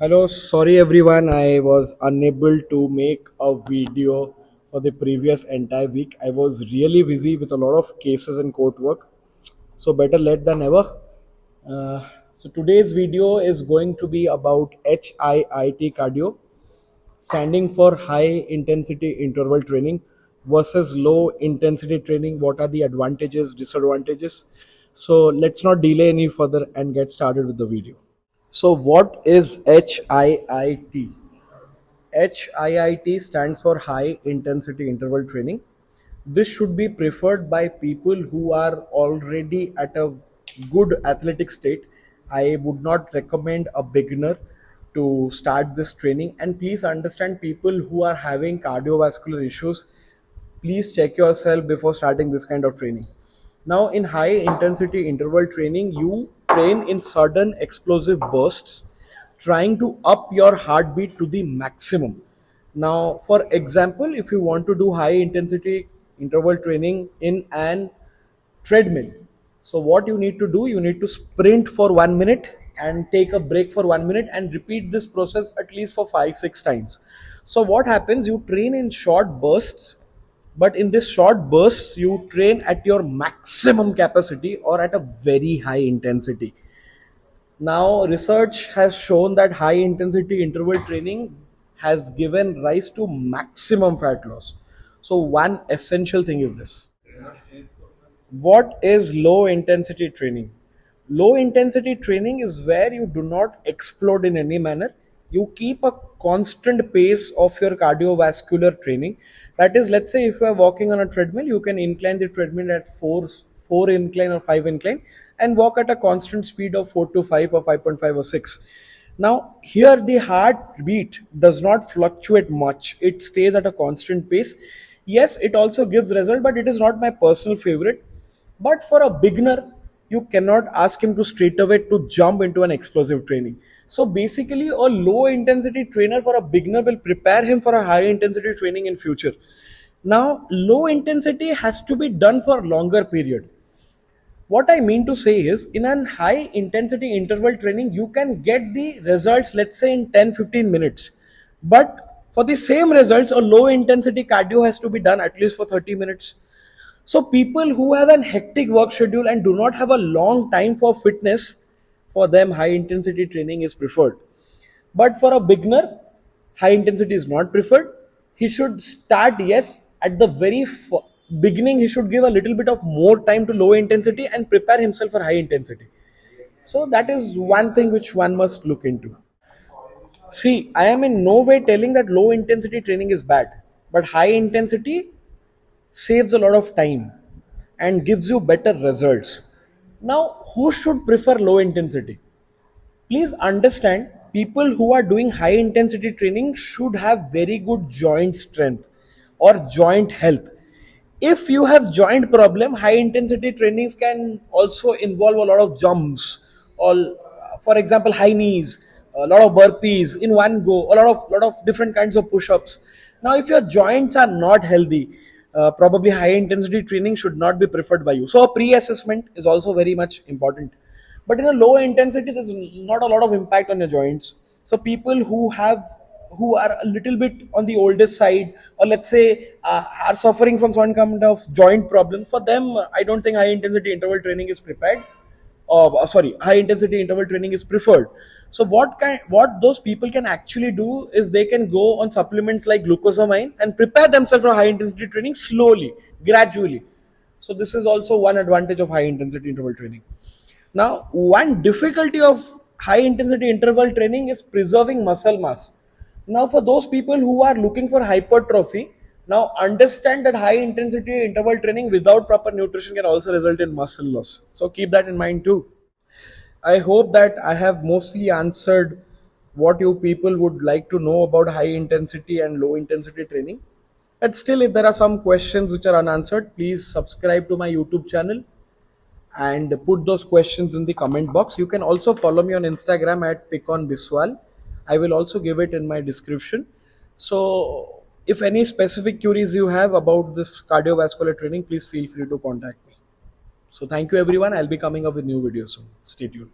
Hello, sorry everyone, I was unable to make a video for the previous entire week. I was really busy with a lot of cases and court work, so better late than never. So today's video is going to be about HIIT cardio, standing for high intensity interval training versus low intensity training. What are the advantages, disadvantages? So let's not delay any further and get started with the video. So what is HIIT? HIIT stands for High Intensity Interval Training. This should be preferred by people who are already at a good athletic state. I would not recommend a beginner to start this training. And please understand, people who are having cardiovascular issues, please check yourself before starting this kind of training. Now, in high intensity interval training, you train in sudden explosive bursts, trying to up your heartbeat to the maximum. Now, for example, if you want to do high intensity interval training in an treadmill, so what you need to do, you need to sprint for 1 minute and take a break for 1 minute and repeat this process at least for 5 6 times. So what happens, you train in short bursts, but in this short bursts you train at your maximum capacity or at a very high intensity. Now research has shown that high intensity interval training has given rise to maximum fat loss. So one essential thing is this: what is low intensity training? Low intensity training is where you do not explode in any manner. You keep a constant pace of your cardiovascular training. That is, let's say if you are walking on a treadmill, you can incline the treadmill at four incline or five incline and walk at a constant speed of 4 to 5 or 5.5 or 6. Now, here the heartbeat does not fluctuate much. It stays at a constant pace. Yes, it also gives result, but it is not my personal favorite. But for a beginner, you cannot ask him to straight away to jump into an explosive training. So basically, a low intensity trainer for a beginner will prepare him for a high intensity training in future. Now, low intensity has to be done for a longer period. What I mean to say is, in an high intensity interval training, you can get the results, let's say, in 10 15 minutes. But for the same results, a low intensity cardio has to be done at least for 30 minutes. So, people who have an hectic work schedule and do not have a long time for fitness, for them, high intensity training is preferred. But for a beginner, high intensity is not preferred. He should start, yes, at the very beginning, he should give a little bit of more time to low intensity and prepare himself for high intensity. So, that is one thing which one must look into. See, I am in no way telling that low intensity training is bad, but high intensity saves a lot of time and gives you better results. Now, who should prefer low intensity? Please understand, people who are doing high intensity training should have very good joint strength or joint health. If you have joint problem, high intensity trainings can also involve a lot of jumps, or for example high knees, a lot of burpees in one go, a lot of different kinds of push-ups. Now if your joints are not healthy, probably high intensity training should not be preferred by you. So a pre-assessment is also very much important. But in a low intensity, there's not a lot of impact on your joints. So people who are a little bit on the oldest side, or let's say are suffering from some kind of joint problem, for them I don't think high intensity interval training is prepared. High intensity interval training is preferred. So what those people can actually do is they can go on supplements like glucosamine and prepare themselves for high intensity training slowly, gradually. So this is also one advantage of high intensity interval training. Now, one difficulty of high intensity interval training is preserving muscle mass. Now, for those people who are looking for hypertrophy, now understand that high intensity interval training without proper nutrition can also result in muscle loss. So keep that in mind too. I hope that I have mostly answered what you people would like to know about high intensity and low intensity training. But still, if there are some questions which are unanswered, please subscribe to my YouTube channel and put those questions in the comment box. You can also follow me on Instagram at piconbiswal. I will also give it in my description. So if any specific queries you have about this cardiovascular training, please feel free to contact me. So thank you everyone. I'll be coming up with new videos soon. Stay tuned.